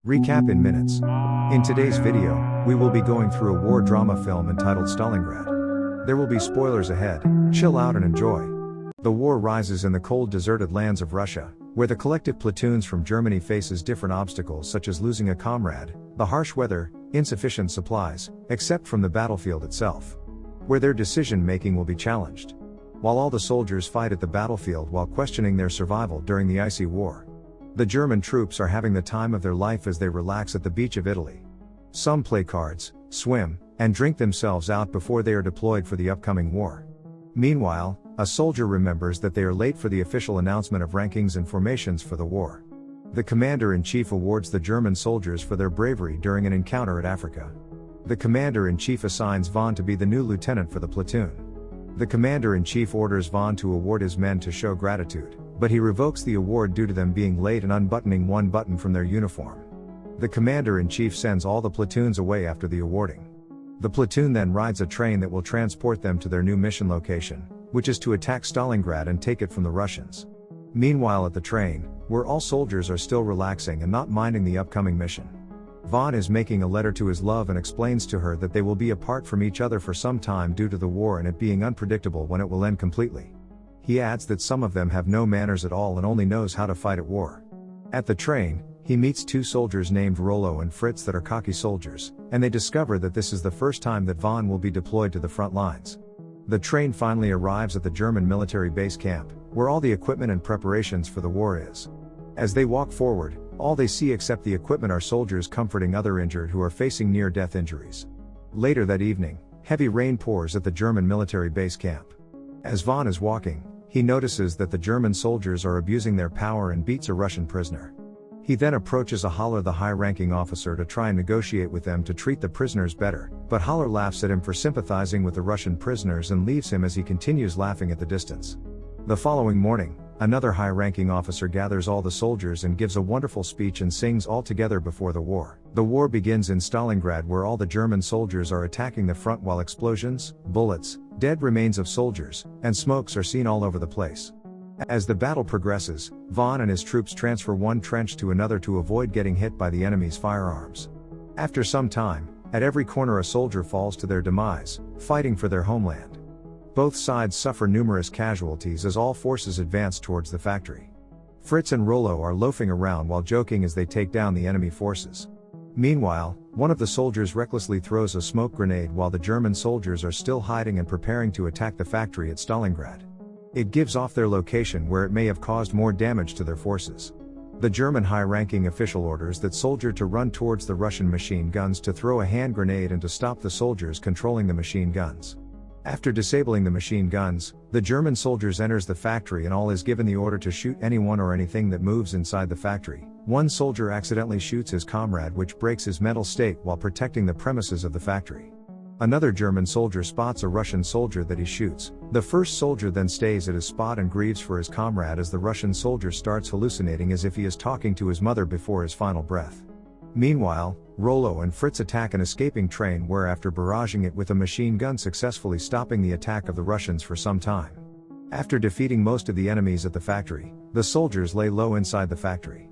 Recap in minutes. In today's video, we will be going through a war drama film entitled Stalingrad. There will be spoilers ahead, chill out and enjoy. The war rises in the cold deserted lands of Russia, where the collective platoons from Germany faces different obstacles such as losing a comrade, the harsh weather, insufficient supplies, except from the battlefield itself, where their decision-making will be challenged. While all the soldiers fight at the battlefield while questioning their survival during the icy war, the German troops are having the time of their life as they relax at the beach of Italy. Some play cards, swim, and drink themselves out before they are deployed for the upcoming war. Meanwhile, a soldier remembers that they are late for the official announcement of rankings and formations for the war. The commander-in-chief awards the German soldiers for their bravery during an encounter at Africa. The commander-in-chief assigns von to be the new lieutenant for the platoon. The commander-in-chief orders von to award his men to show gratitude, but he revokes the award due to them being late and unbuttoning one button from their uniform. The commander-in-chief sends all the platoons away after the awarding. The platoon then rides a train that will transport them to their new mission location, which is to attack Stalingrad and take it from the Russians. Meanwhile at the train, where all soldiers are still relaxing and not minding the upcoming mission, von is making a letter to his love and explains to her that they will be apart from each other for some time due to the war and it being unpredictable when it will end completely. He adds that some of them have no manners at all and only knows how to fight at war. At the train, he meets two soldiers named Rollo and Fritz that are cocky soldiers, and they discover that this is the first time that von will be deployed to the front lines. The train finally arrives at the German military base camp, where all the equipment and preparations for the war is. As they walk forward, all they see except the equipment are soldiers comforting other injured who are facing near-death injuries. Later that evening, heavy rain pours at the German military base camp. As von is walking, he notices that the German soldiers are abusing their power and beats a Russian prisoner. He then approaches Haller, the high-ranking officer, to try and negotiate with them to treat the prisoners better, but Haller laughs at him for sympathizing with the Russian prisoners and leaves him as he continues laughing at the distance. The following morning, another high-ranking officer gathers all the soldiers and gives a wonderful speech and sings all together before the war. The war begins in Stalingrad, where all the German soldiers are attacking the front while explosions, bullets, dead remains of soldiers, and smokes are seen all over the place. As the battle progresses, von and his troops transfer one trench to another to avoid getting hit by the enemy's firearms. After some time, at every corner a soldier falls to their demise, fighting for their homeland. Both sides suffer numerous casualties as all forces advance towards the factory. Fritz and Rollo are loafing around while joking as they take down the enemy forces. Meanwhile, one of the soldiers recklessly throws a smoke grenade while the German soldiers are still hiding and preparing to attack the factory at Stalingrad. It gives off their location where it may have caused more damage to their forces. The German high-ranking official orders that soldier to run towards the Russian machine guns to throw a hand grenade and to stop the soldiers controlling the machine guns. After disabling the machine guns, the German soldiers enters the factory and all is given the order to shoot anyone or anything that moves inside the factory. One soldier accidentally shoots his comrade, which breaks his mental state while protecting the premises of the factory. Another German soldier spots a Russian soldier that he shoots. The first soldier then stays at his spot and grieves for his comrade as the Russian soldier starts hallucinating as if he is talking to his mother before his final breath. Meanwhile, Rollo and Fritz attack an escaping train, where after barraging it with a machine gun, successfully stopping the attack of the Russians for some time. After defeating most of the enemies at the factory, the soldiers lay low inside the factory.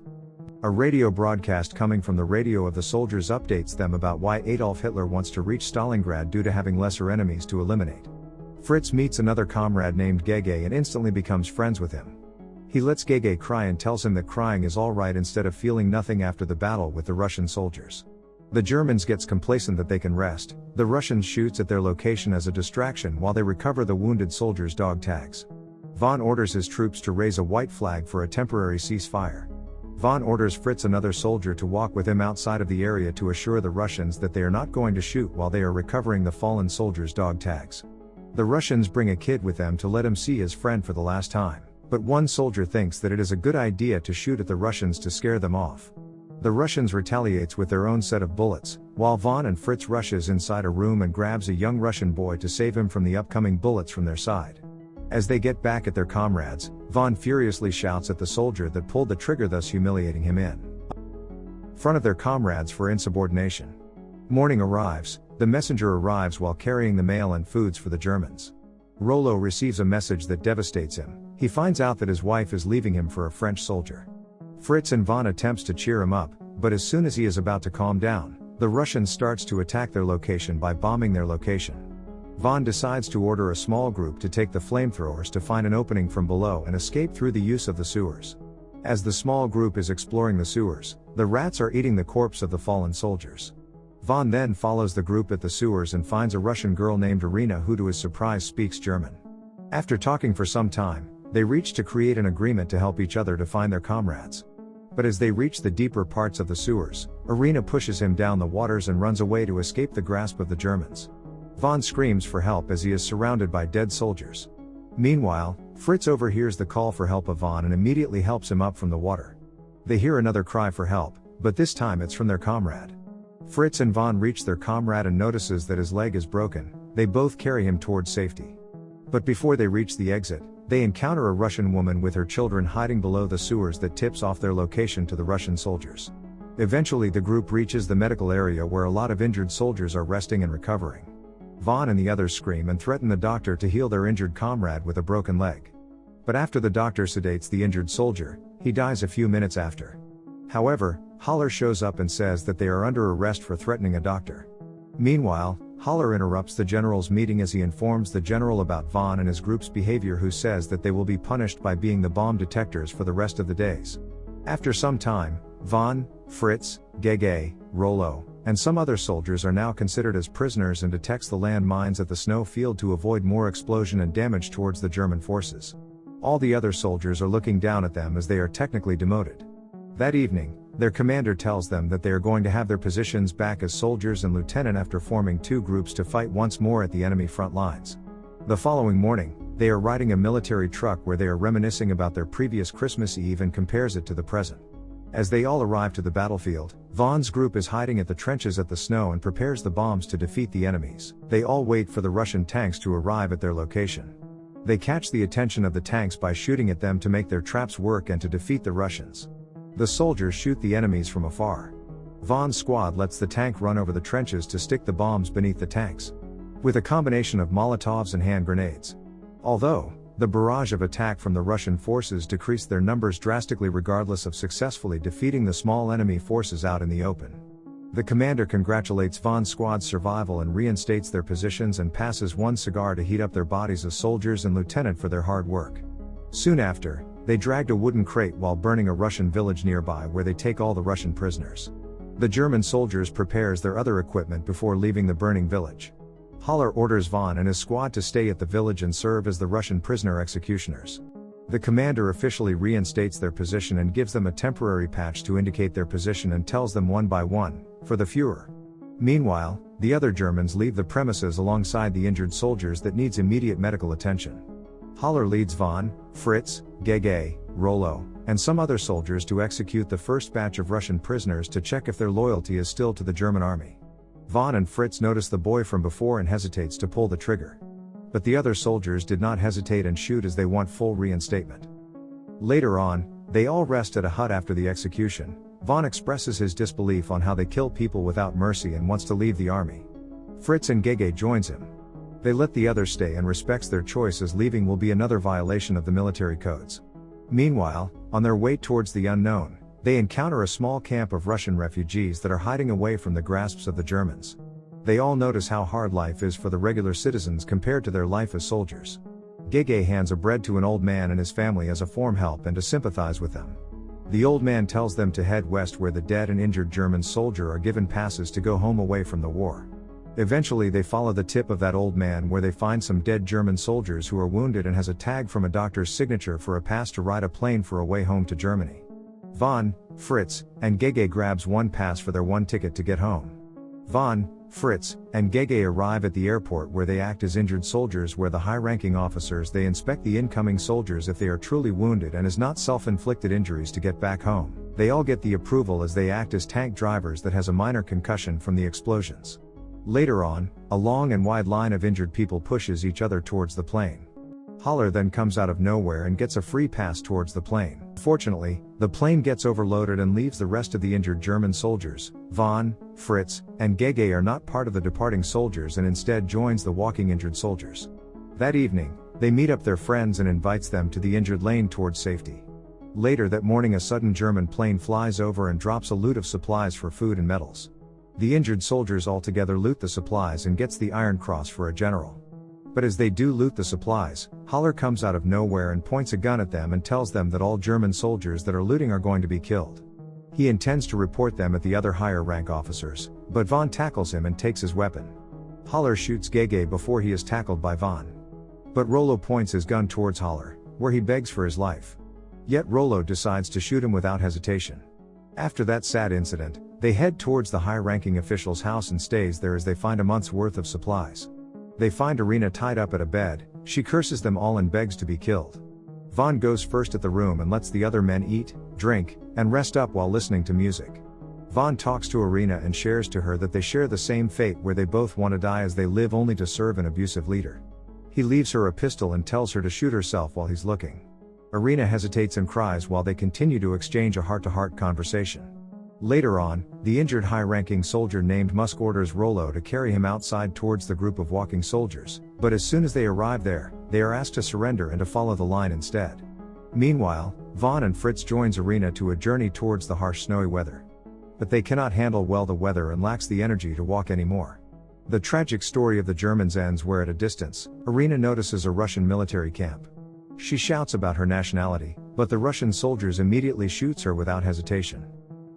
A radio broadcast coming from the radio of the soldiers updates them about why Adolf Hitler wants to reach Stalingrad due to having lesser enemies to eliminate. Fritz meets another comrade named Gege and instantly becomes friends with him. He lets Gege cry and tells him that crying is alright instead of feeling nothing after the battle with the Russian soldiers. The Germans gets complacent that they can rest. The Russians shoots at their location as a distraction while they recover the wounded soldiers' dog tags. Von orders his troops to raise a white flag for a temporary ceasefire. Von orders Fritz, another soldier, to walk with him outside of the area to assure the Russians that they are not going to shoot while they are recovering the fallen soldiers' dog tags. The Russians bring a kid with them to let him see his friend for the last time, but one soldier thinks that it is a good idea to shoot at the Russians to scare them off. The Russians retaliates with their own set of bullets, while Von and Fritz rushes inside a room and grabs a young Russian boy to save him from the upcoming bullets from their side. As they get back at their comrades, Von furiously shouts at the soldier that pulled the trigger, thus humiliating him in front of their comrades for insubordination. Morning arrives. The messenger arrives while carrying the mail and foods for the Germans. Rollo receives a message that devastates him. He finds out that his wife is leaving him for a French soldier. Fritz and Von attempts to cheer him up, But as soon as he is about to calm down, the Russians starts to attack their location by bombing their location. Vaughn decides to order a small group to take the flamethrowers to find an opening from below and escape through the use of the sewers. As the small group is exploring the sewers, the rats are eating the corpse of the fallen soldiers. Vaughn then follows the group at the sewers and finds a Russian girl named Irina who to his surprise speaks German. After talking for some time, they reach to create an agreement to help each other to find their comrades. But as they reach the deeper parts of the sewers, Irina pushes him down the waters and runs away to escape the grasp of the Germans. Vaughn screams for help as he is surrounded by dead soldiers. Meanwhile, Fritz overhears the call for help of Vaughn and immediately helps him up from the water. They hear another cry for help, but this time it's from their comrade. Fritz and Vaughn reach their comrade and notices that his leg is broken. They both carry him towards safety. But before they reach the exit, they encounter a Russian woman with her children hiding below the sewers that tips off their location to the Russian soldiers. Eventually the group reaches the medical area where a lot of injured soldiers are resting and recovering. Vaughn and the others scream and threaten the doctor to heal their injured comrade with a broken leg. But after the doctor sedates the injured soldier, he dies a few minutes after. However, Haller shows up and says that they are under arrest for threatening a doctor. Meanwhile, Haller interrupts the general's meeting as he informs the general about Vaughn and his group's behavior, who says that they will be punished by being the bomb detectors for the rest of the days. After some time, Vaughn, Fritz, Gege, Rollo, and some other soldiers are now considered as prisoners and detects the land mines at the snow field to avoid more explosion and damage towards the German forces. All the other soldiers are looking down at them as they are technically demoted. That evening, their commander tells them that they are going to have their positions back as soldiers and lieutenant after forming two groups to fight once more at the enemy front lines. The following morning, they are riding a military truck where they are reminiscing about their previous Christmas Eve and compares it to the present. As they all arrive to the battlefield, Vaughn's group is hiding at the trenches at the snow and prepares the bombs to defeat the enemies. They all wait for the Russian tanks to arrive at their location. They catch the attention of the tanks by shooting at them to make their traps work and to defeat the Russians. The soldiers shoot the enemies from afar. Vaughn's squad lets the tank run over the trenches to stick the bombs beneath the tanks, with a combination of Molotovs and hand grenades. Although the barrage of attack from the Russian forces decreased their numbers drastically regardless of successfully defeating the small enemy forces out in the open. The commander congratulates Vaughn's squad's survival and reinstates their positions and passes one cigar to heat up their bodies as soldiers and lieutenant for their hard work. Soon after, they dragged a wooden crate while burning a Russian village nearby where they take all the Russian prisoners. The German soldiers prepares their other equipment before leaving the burning village. Haller orders Vaughn and his squad to stay at the village and serve as the Russian prisoner executioners. The commander officially reinstates their position and gives them a temporary patch to indicate their position and tells them one by one, for the Führer. Meanwhile, the other Germans leave the premises alongside the injured soldiers that needs immediate medical attention. Haller leads Vaughn, Fritz, Gege, Rollo, and some other soldiers to execute the first batch of Russian prisoners to check if their loyalty is still to the German army. Vaughn and Fritz notice the boy from before and hesitates to pull the trigger. But the other soldiers did not hesitate and shoot as they want full reinstatement. Later on, they all rest at a hut after the execution. Vaughn expresses his disbelief on how they kill people without mercy and wants to leave the army. Fritz and Gege joins him. They let the others stay and respects their choice as leaving will be another violation of the military codes. Meanwhile, on their way towards the unknown, they encounter a small camp of Russian refugees that are hiding away from the grasps of the Germans. They all notice how hard life is for the regular citizens compared to their life as soldiers. Gege hands a bread to an old man and his family as a form help and to sympathize with them. The old man tells them to head west where the dead and injured German soldier are given passes to go home away from the war. Eventually they follow the tip of that old man where they find some dead German soldiers who are wounded and has a tag from a doctor's signature for a pass to ride a plane for a way home to Germany. Vaughn, Fritz, and Gege grabs one pass for their one ticket to get home. Vaughn, Fritz, and Gege arrive at the airport where they act as injured soldiers where the high-ranking officers they inspect the incoming soldiers if they are truly wounded and is not self-inflicted injuries to get back home. They all get the approval as they act as tank drivers that has a minor concussion from the explosions. Later on, a long and wide line of injured people pushes each other towards the plane. Haller then comes out of nowhere and gets a free pass towards the plane. Fortunately, the plane gets overloaded and leaves the rest of the injured German soldiers. Vaughn, Fritz, and Gege are not part of the departing soldiers and instead joins the walking injured soldiers. That evening, they meet up their friends and invites them to the injured lane towards safety. Later that morning a sudden German plane flies over and drops a loot of supplies for food and metals. The injured soldiers altogether loot the supplies and gets the Iron Cross for a general. But as they do loot the supplies, Haller comes out of nowhere and points a gun at them and tells them that all German soldiers that are looting are going to be killed. He intends to report them at the other higher rank officers, but Von tackles him and takes his weapon. Haller shoots Gege before he is tackled by Von. But Rollo points his gun towards Haller, where he begs for his life. Yet Rollo decides to shoot him without hesitation. After that sad incident, they head towards the high-ranking official's house and stays there as they find a month's worth of supplies. They find Irina tied up at a bed, she curses them all and begs to be killed. Von goes first at the room and lets the other men eat, drink, and rest up while listening to music. Von talks to Irina and shares to her that they share the same fate where they both want to die as they live only to serve an abusive leader. He leaves her a pistol and tells her to shoot herself while he's looking. Irina hesitates and cries while they continue to exchange a heart-to-heart conversation. Later on, the injured high-ranking soldier named Musk orders Rollo to carry him outside towards the group of walking soldiers, but as soon as they arrive there, they are asked to surrender and to follow the line instead. Meanwhile, Von and Fritz joins Irina to a journey towards the harsh snowy weather. But they cannot handle well the weather and lacks the energy to walk anymore. The tragic story of the Germans ends where at a distance, Irina notices a Russian military camp. She shouts about her nationality, but the Russian soldiers immediately shoots her without hesitation.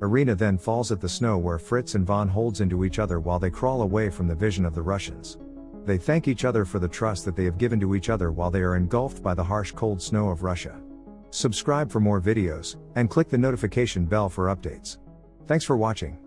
Irina then falls at the snow where Fritz and Von holds into each other while they crawl away from the vision of the Russians. They thank each other for the trust that they have given to each other while they are engulfed by the harsh cold snow of Russia. Subscribe for more videos, and click the notification bell for updates. Thanks for watching.